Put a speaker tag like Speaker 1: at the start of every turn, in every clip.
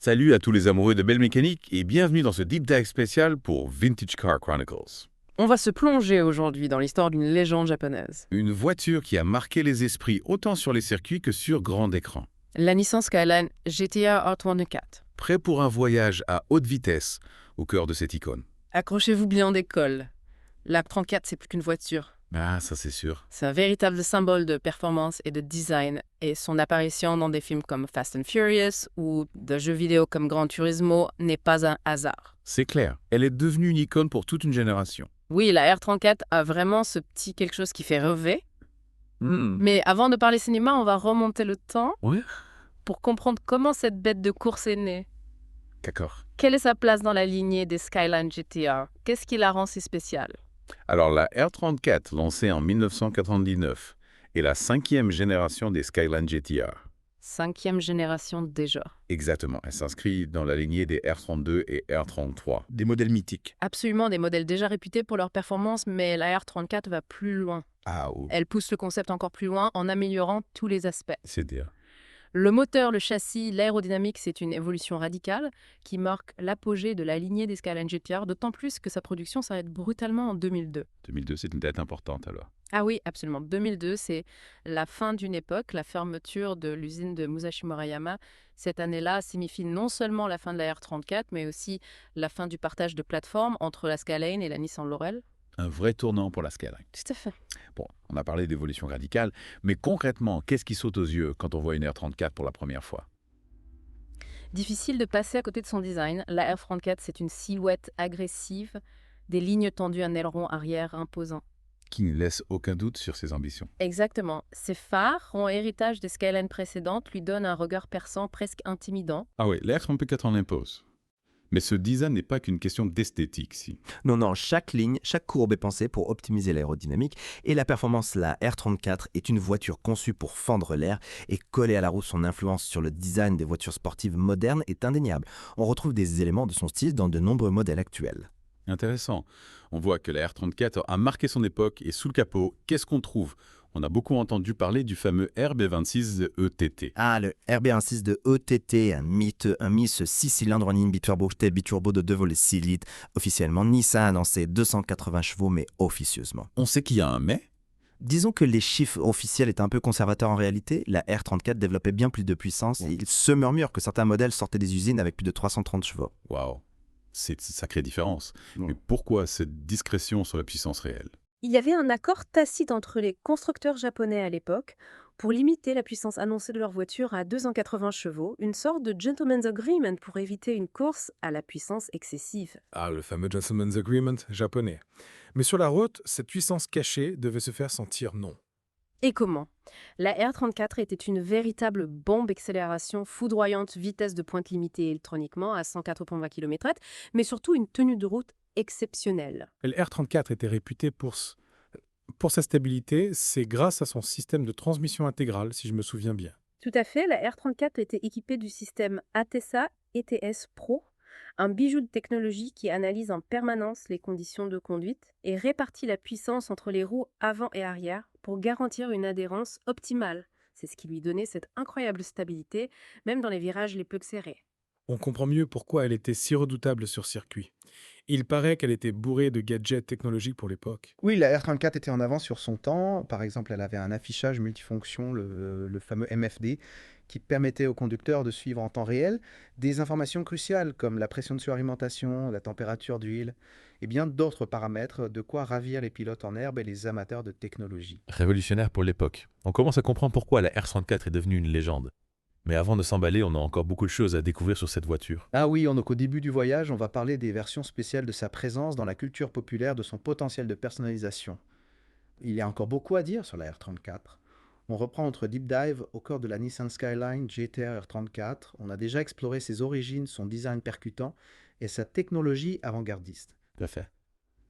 Speaker 1: Salut à tous les amoureux de belle mécanique et bienvenue dans ce deep dive spécial pour Vintage Car Chronicles.
Speaker 2: On va se plonger aujourd'hui dans l'histoire d'une légende japonaise.
Speaker 1: Une voiture qui a marqué les esprits autant sur les circuits que sur grand écran.
Speaker 2: La Nissan Skyline GT-R R34.
Speaker 1: Prêt pour un voyage à haute vitesse au cœur de cette icône.
Speaker 2: Accrochez-vous bien d'école. La R34, c'est plus qu'une voiture.
Speaker 1: Ah, ça c'est sûr.
Speaker 2: C'est un véritable symbole de performance et de design, et son apparition dans des films comme Fast and Furious ou de jeux vidéo comme Gran Turismo n'est pas un hasard.
Speaker 1: C'est clair, elle est devenue une icône pour toute une génération.
Speaker 2: Oui, la R34 a vraiment ce petit quelque chose qui fait rêver. Mais avant de parler cinéma, on va remonter le temps
Speaker 1: Ouais.
Speaker 2: pour comprendre comment cette bête de course est née.
Speaker 1: D'accord.
Speaker 2: Quelle est sa place dans la lignée des Skyline GT-R? Qu'est-ce qui la rend si spéciale?
Speaker 1: Alors la R34, lancée en 1999, est la 5e génération des Skyline GT-R.
Speaker 2: 5e génération déjà.
Speaker 1: Exactement, elle s'inscrit dans la lignée des R32 et R33.
Speaker 3: Des modèles mythiques.
Speaker 2: Absolument des modèles déjà réputés pour leur performance, mais la R34 va plus loin.
Speaker 1: Ah, oh,
Speaker 2: Elle pousse le concept encore plus loin en améliorant tous les aspects.
Speaker 1: c'est dire.
Speaker 2: Le moteur, le châssis, l'aérodynamique, c'est une évolution radicale qui marque l'apogée de la lignée des Skyline GT-R, d'autant plus que sa production s'arrête brutalement en 2002.
Speaker 1: 2002, c'est une date importante alors.
Speaker 2: Ah oui, absolument. 2002, c'est la fin d'une époque, la fermeture de l'usine de Musashi Murayama. Cette année-là signifie non seulement la fin de la R34, mais aussi la fin du partage de plateforme entre la Skyline et la Nissan Laurel.
Speaker 1: Un vrai tournant pour la Skyline.
Speaker 2: Tout à fait.
Speaker 1: Bon, on a parlé d'évolution radicale, mais concrètement, qu'est-ce qui saute aux yeux quand on voit une R34 pour la première fois?
Speaker 2: Difficile de passer à côté de son design. La R34, c'est une silhouette agressive, des lignes tendues, un aileron arrière imposant.
Speaker 1: Qui ne laisse aucun doute sur ses ambitions.
Speaker 2: Exactement. Ses phares, en héritage des Skyline précédentes, lui donnent un regard perçant presque intimidant.
Speaker 1: Ah oui, la R34 en impose. Mais ce design n'est pas qu'une question d'esthétique, si.
Speaker 3: Non, chaque ligne, chaque courbe est pensée pour optimiser l'aérodynamique et la performance. La R34 est une voiture conçue pour fendre l'air et coller à la roue. Son influence sur le design des voitures sportives modernes est indéniable. On retrouve des éléments de son style dans de nombreux modèles actuels.
Speaker 1: Intéressant. On voit que la R34 a marqué son époque et sous le capot, qu'est-ce qu'on trouve? On a beaucoup entendu parler du fameux RB26 de ETT.
Speaker 3: Ah, le RB16 de ETT, un mythe, un Miss 6 cylindres en ligne biturbo de 2 volets 6 litres. Officiellement, Nissan a annoncé 280 chevaux, mais officieusement.
Speaker 1: On sait qu'il y a un mais.
Speaker 3: Disons que les chiffres officiels étaient un peu conservateurs en réalité. La R34 développait bien plus de puissance. Et il se murmure que certains modèles sortaient des usines avec plus de 330 chevaux.
Speaker 1: Waouh, c'est une sacrée différence.
Speaker 3: Ouais.
Speaker 1: Mais pourquoi cette discrétion sur la puissance réelle?
Speaker 4: Il y avait un accord tacite entre les constructeurs japonais à l'époque pour limiter la puissance annoncée de leur voiture à 280 chevaux, une sorte de gentleman's agreement pour éviter une course à la puissance excessive.
Speaker 5: Ah, le fameux Gentleman's Agreement japonais. Mais sur la route, cette puissance cachée devait se faire sentir non.
Speaker 4: Et comment? La R34 était une véritable bombe accélération foudroyante, vitesse de pointe limitée électroniquement à 180 km/h, mais surtout une tenue de route exceptionnelle.
Speaker 5: Et le R34 était réputé pour sa stabilité, c'est grâce à son système de transmission intégrale, si je me souviens bien.
Speaker 4: Tout à fait, la R34 était équipée du système ATESA ETS Pro, un bijou de technologie qui analyse en permanence les conditions de conduite et répartit la puissance entre les roues avant et arrière pour garantir une adhérence optimale. C'est ce qui lui donnait cette incroyable stabilité, même dans les virages les plus serrés.
Speaker 5: On comprend mieux pourquoi elle était si redoutable sur circuit. Il paraît qu'elle était bourrée de gadgets technologiques pour l'époque.
Speaker 6: Oui, la R34 était en avance sur son temps. Par exemple, elle avait un affichage multifonction, le fameux MFD, qui permettait aux conducteurs de suivre en temps réel des informations cruciales comme la pression de suralimentation, la température d'huile et bien d'autres paramètres, de quoi ravir les pilotes en herbe et les amateurs de technologie.
Speaker 7: Révolutionnaire pour l'époque. On commence à comprendre pourquoi la R34 est devenue une légende. Mais avant de s'emballer, on a encore beaucoup de choses à découvrir sur cette voiture.
Speaker 6: Ah oui, donc au début du voyage, on va parler des versions spéciales de sa présence dans la culture populaire, de son potentiel de personnalisation. Il y a encore beaucoup à dire sur la R34. On reprend notre deep dive au cœur de la Nissan Skyline GT-R R34. On a déjà exploré ses origines, son design percutant et sa technologie avant-gardiste.
Speaker 7: Tout à fait.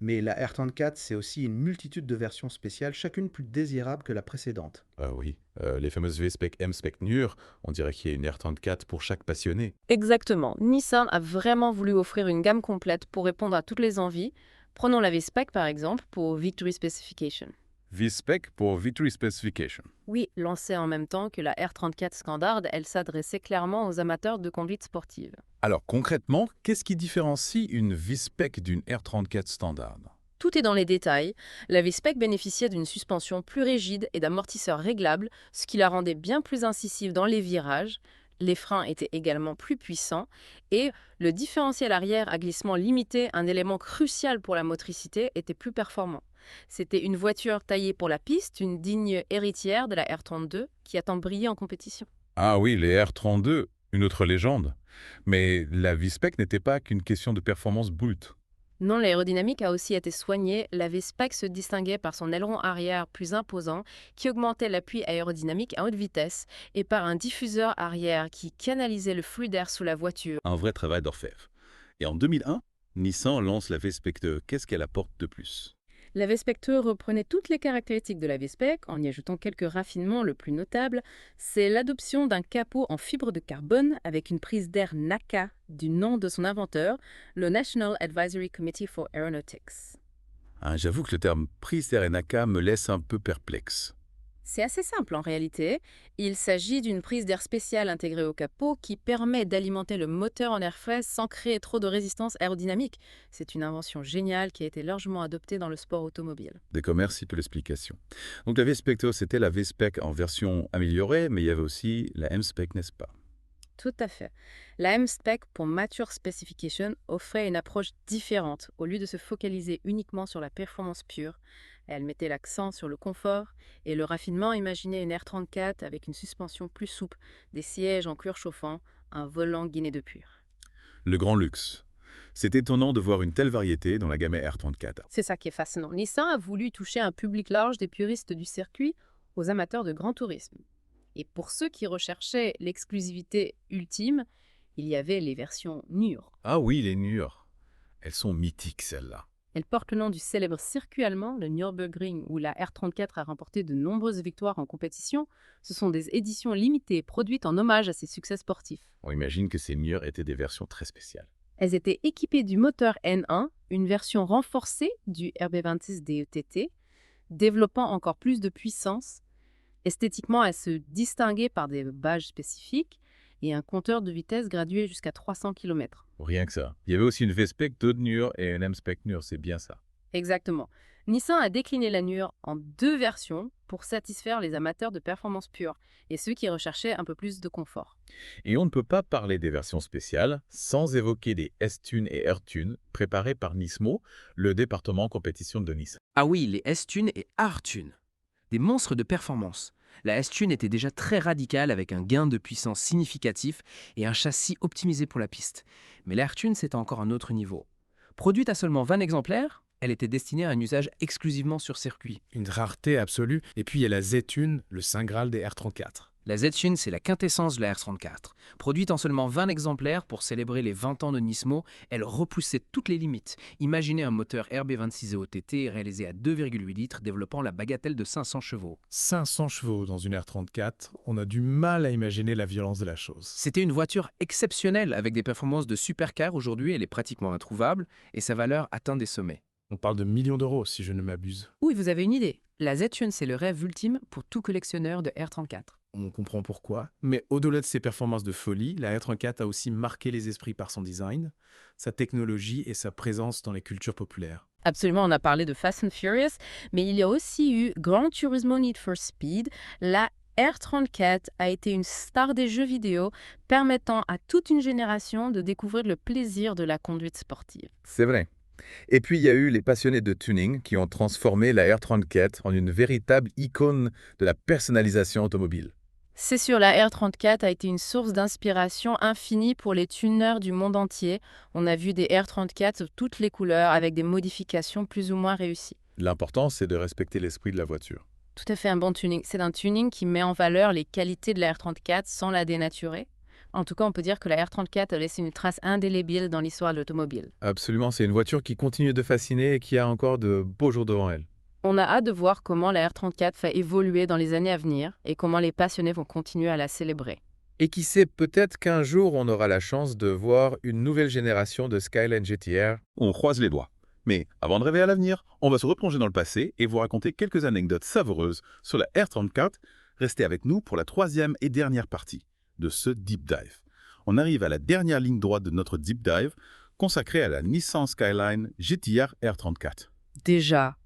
Speaker 6: Mais la R34, c'est aussi une multitude de versions spéciales, chacune plus désirable que la précédente.
Speaker 7: Oui, les fameuses V-Spec, M-Spec NUR, on dirait qu'il y a une R34 pour chaque passionné.
Speaker 2: Exactement. Nissan a vraiment voulu offrir une gamme complète pour répondre à toutes les envies. Prenons la V-Spec par exemple pour Victory Specification.
Speaker 1: V-Spec pour Victory Specification.
Speaker 2: Oui, lancée en même temps que la R34 Standard, elle s'adressait clairement aux amateurs de conduite sportive.
Speaker 1: Alors concrètement, qu'est-ce qui différencie une V-Spec d'une R34 standard?
Speaker 2: Tout est dans les détails. La V-Spec bénéficiait d'une suspension plus rigide et d'amortisseurs réglables, ce qui la rendait bien plus incisive dans les virages. Les freins étaient également plus puissants et le différentiel arrière à glissement limité, un élément crucial pour la motricité, était plus performant. C'était une voiture taillée pour la piste, une digne héritière de la R32 qui a tant brillé en compétition.
Speaker 1: Ah oui, les R32, une autre légende. Mais la V-Spec n'était pas qu'une question de performance brute.
Speaker 2: Non, l'aérodynamique a aussi été soignée. La V-Spec se distinguait par son aileron arrière plus imposant qui augmentait l'appui aérodynamique à haute vitesse et par un diffuseur arrière qui canalisait le flux d'air sous la voiture.
Speaker 1: Un vrai travail d'orfèvre. Et en 2001, Nissan lance la V-Spec 2. Qu'est-ce qu'elle apporte de plus?
Speaker 2: La V-Spec 2 reprenait toutes les caractéristiques de la V-Spec en y ajoutant quelques raffinements. Le plus notable, c'est l'adoption d'un capot en fibre de carbone avec une prise d'air NACA du nom de son inventeur, le National Advisory Committee for Aeronautics.
Speaker 1: J'avoue que le terme prise d'air NACA me laisse un peu perplexe.
Speaker 2: C'est assez simple en réalité. Il s'agit d'une prise d'air spéciale intégrée au capot qui permet d'alimenter le moteur en air frais sans créer trop de résistance aérodynamique. C'est une invention géniale qui a été largement adoptée dans le sport automobile.
Speaker 1: D'accord, merci pour l'explication. Donc la V-Spec 2, c'était la V-Spec en version améliorée, mais il y avait aussi la M-Spec, n'est-ce pas?
Speaker 2: Tout à fait. La M-Spec pour Mature Specification offrait une approche différente. Au lieu de se focaliser uniquement sur la performance pure, elle mettait l'accent sur le confort et le raffinement. Imaginez une R34 avec une suspension plus souple, des sièges en cuir chauffant, un volant guiné de cuir.
Speaker 1: Le grand luxe. C'est étonnant de voir une telle variété dans la gamme R34.
Speaker 2: C'est ça qui est fascinant. Nissan a voulu toucher un public large des puristes du circuit aux amateurs de grand tourisme. Et pour ceux qui recherchaient l'exclusivité ultime, il y avait les versions Nur.
Speaker 1: Ah oui, les Nur. Elles sont mythiques, celles-là.
Speaker 2: Elles portent le nom du célèbre circuit allemand, le Nürburgring, où la R34 a remporté de nombreuses victoires en compétition. Ce sont des éditions limitées, produites en hommage à ses succès sportifs.
Speaker 1: On imagine que ces Nur étaient des versions très spéciales.
Speaker 2: Elles étaient équipées du moteur N1, une version renforcée du RB26 DETT, développant encore plus de puissance. Esthétiquement, elles se distinguaient par des badges spécifiques et un compteur de vitesse gradué jusqu'à 300 km.
Speaker 1: Rien que ça. Il y avait aussi une V-Spec 2 de Nur et une M-Spec Nur, c'est bien ça.
Speaker 2: Exactement. Nissan a décliné la Nur en 2 versions pour satisfaire les amateurs de performance pure et ceux qui recherchaient un peu plus de confort.
Speaker 1: Et on ne peut pas parler des versions spéciales sans évoquer des S-Tune et R-Tune préparées par Nismo, le département compétition de Nissan.
Speaker 3: Ah oui, les S-Tune et R-Tune. Des monstres de performance. La S-Tune était déjà très radicale avec un gain de puissance significatif et un châssis optimisé pour la piste. Mais la R-Tune, c'était encore un autre niveau. Produite à seulement 20 exemplaires, elle était destinée à un usage exclusivement sur circuit.
Speaker 5: Une rareté absolue. Et puis il y a la Z-Tune, le Saint Graal des R34.
Speaker 3: La Z-Tune, c'est la quintessence de la R34. Produite en seulement 20 exemplaires pour célébrer les 20 ans de Nismo, elle repoussait toutes les limites. Imaginez un moteur RB26 EOTT réalisé à 2,8 litres développant la bagatelle de 500 chevaux.
Speaker 5: 500 chevaux dans une R34, on a du mal à imaginer la violence de la chose.
Speaker 3: C'était une voiture exceptionnelle avec des performances de supercar. Aujourd'hui, elle est pratiquement introuvable et sa valeur atteint des sommets.
Speaker 5: On parle de millions d'euros si je ne m'abuse.
Speaker 2: Oui, vous avez une idée. La Z-Tune, c'est le rêve ultime pour tout collectionneur de R34.
Speaker 5: On comprend pourquoi. Mais au-delà de ses performances de folie, la R34 a aussi marqué les esprits par son design, sa technologie et sa présence dans les cultures populaires.
Speaker 2: Absolument, on a parlé de Fast and Furious, mais il y a aussi eu Gran Turismo Need for Speed. La R34 a été une star des jeux vidéo, permettant à toute une génération de découvrir le plaisir de la conduite sportive.
Speaker 1: C'est vrai. Et puis il y a eu les passionnés de tuning qui ont transformé la R34 en une véritable icône de la personnalisation automobile.
Speaker 2: C'est sûr, la R34 a été une source d'inspiration infinie pour les tuneurs du monde entier. On a vu des R34 de toutes les couleurs avec des modifications plus ou moins réussies.
Speaker 1: L'important, c'est de respecter l'esprit de la voiture.
Speaker 2: Tout à fait un bon tuning. C'est un tuning qui met en valeur les qualités de la R34 sans la dénaturer. En tout cas, on peut dire que la R34 a laissé une trace indélébile dans l'histoire de l'automobile.
Speaker 1: Absolument, c'est une voiture qui continue de fasciner et qui a encore de beaux jours devant elle.
Speaker 2: On a hâte de voir comment la R34 va évoluer dans les années à venir et comment les passionnés vont continuer à la célébrer.
Speaker 1: Et qui sait, peut-être qu'un jour, on aura la chance de voir une nouvelle génération de Skyline GTR. On croise les doigts. Mais avant de rêver à l'avenir, on va se replonger dans le passé et vous raconter quelques anecdotes savoureuses sur la R34. Restez avec nous pour la troisième et dernière partie de ce Deep Dive. On arrive à la dernière ligne droite de notre Deep Dive, consacrée à la Nissan Skyline GT-R R34.
Speaker 2: Déjà.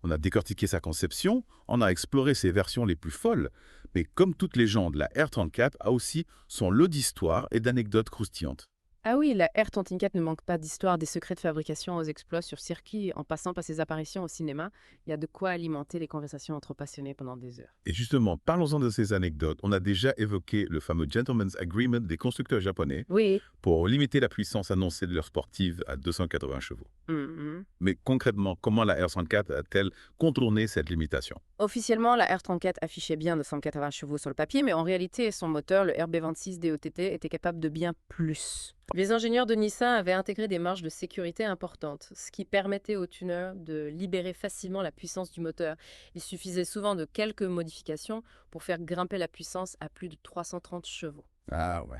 Speaker 1: On a décortiqué sa conception, on a exploré ses versions les plus folles, mais comme toute légende, la R34 a aussi son lot d'histoires et d'anecdotes croustillantes.
Speaker 2: Ah oui, la R34 ne manque pas d'histoire, des secrets de fabrication aux exploits sur circuit, en passant par ses apparitions au cinéma. Il y a de quoi alimenter les conversations entre passionnés pendant des heures.
Speaker 1: Et justement, parlons-en de ces anecdotes. On a déjà évoqué le fameux Gentleman's Agreement des constructeurs japonais
Speaker 2: Oui.
Speaker 1: pour limiter la puissance annoncée de leur sportive à 280 chevaux.
Speaker 2: Mhm.
Speaker 1: Mais concrètement, comment la R34 a-t-elle contourné cette limitation?
Speaker 2: Officiellement, la R34 affichait bien 280 chevaux sur le papier, mais en réalité, son moteur, le RB26 DOTT, était capable de bien plus. Les ingénieurs de Nissan avaient intégré des marges de sécurité importantes, ce qui permettait aux tuneurs de libérer facilement la puissance du moteur. Il suffisait souvent de quelques modifications pour faire grimper la puissance à plus de 330 chevaux,
Speaker 1: Ah ouais.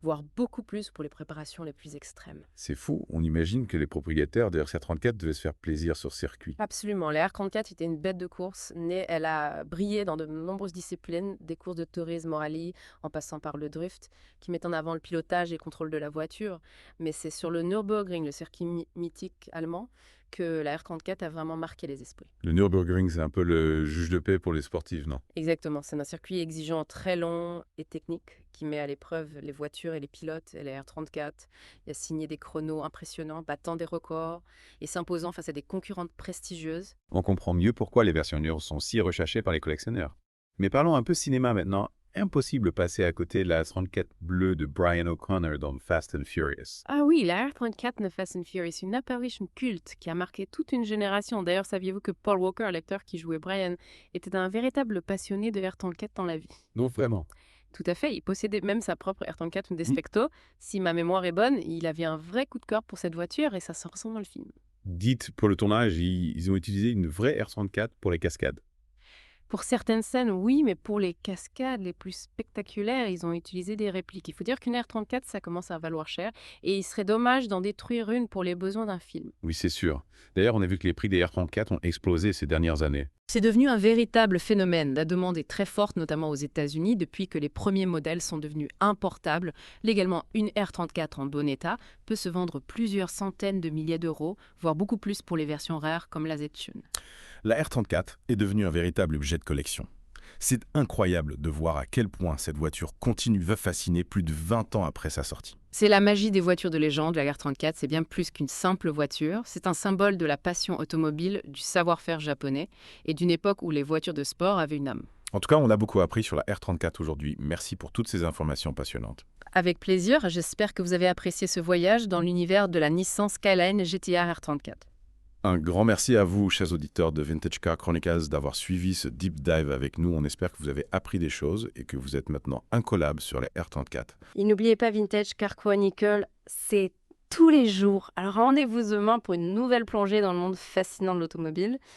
Speaker 2: voire beaucoup plus pour les préparations les plus extrêmes.
Speaker 1: C'est fou, on imagine que les propriétaires de RC34 devaient se faire plaisir sur circuit.
Speaker 2: Absolument. La R34 était une bête de course. Elle a brillé dans de nombreuses disciplines, des courses de tourisme au rallye, en passant par le drift, qui met en avant le pilotage et le contrôle de la voiture. Mais c'est sur le Nürburgring, le circuit mythique allemand, que la R34 a vraiment marqué les esprits.
Speaker 1: Le Nürburgring, c'est un peu le juge de paix pour les sportifs, non?
Speaker 2: Exactement. C'est un circuit exigeant, très long et technique, qui met à l'épreuve les voitures et les pilotes. Et la R34 il a signé des chronos impressionnants, battant des records et s'imposant face à des concurrentes prestigieuses.
Speaker 1: On comprend mieux pourquoi les versions Nür sont si recherchées par les collectionneurs. Mais parlons un peu cinéma maintenant. Impossible de passer à côté de la 34 bleue de Brian O'Connor dans Fast and Furious.
Speaker 2: Ah oui, la R34 de Fast and Furious, une apparition culte qui a marqué toute une génération. D'ailleurs, saviez-vous que Paul Walker, l'acteur qui jouait Brian, était un véritable passionné de R34 dans la vie?
Speaker 1: Non, vraiment.
Speaker 2: Tout à fait, il possédait même sa propre R34, une Despecto. Si ma mémoire est bonne, il avait un vrai coup de cœur pour cette voiture et ça se ressent dans le film.
Speaker 1: Dites, pour le tournage, ils ont utilisé une vraie R34 pour les cascades.
Speaker 2: Pour certaines scènes, oui, mais pour les cascades les plus spectaculaires, ils ont utilisé des répliques. Il faut dire qu'une R34, ça commence à valoir cher et il serait dommage d'en détruire une pour les besoins d'un film.
Speaker 1: Oui, c'est sûr. D'ailleurs, on a vu que les prix des R34 ont explosé ces dernières années.
Speaker 2: C'est devenu un véritable phénomène. La demande est très forte, notamment aux États-Unis, depuis que les premiers modèles sont devenus importables. Légalement, une R34 en bon état peut se vendre plusieurs centaines de milliers d'euros, voire beaucoup plus pour les versions rares comme la Z-Tune.
Speaker 8: La R34 est devenue un véritable objet de collection. C'est incroyable de voir à quel point cette voiture continue de fasciner plus de 20 ans après sa sortie.
Speaker 2: C'est la magie des voitures de légende, la R34, c'est bien plus qu'une simple voiture. C'est un symbole de la passion automobile, du savoir-faire japonais et d'une époque où les voitures de sport avaient une âme.
Speaker 8: En tout cas, on a beaucoup appris sur la R34 aujourd'hui. Merci pour toutes ces informations passionnantes.
Speaker 2: Avec plaisir, j'espère que vous avez apprécié ce voyage dans l'univers de la Nissan Skyline GT-R R34.
Speaker 8: Un grand merci à vous, chers auditeurs de Vintage Car Chronicles, d'avoir suivi ce deep dive avec nous. On espère que vous avez appris des choses et que vous êtes maintenant incollables sur les R34.
Speaker 4: Et n'oubliez pas Vintage Car Chronicle, c'est tous les jours. Alors rendez-vous demain pour une nouvelle plongée dans le monde fascinant de l'automobile.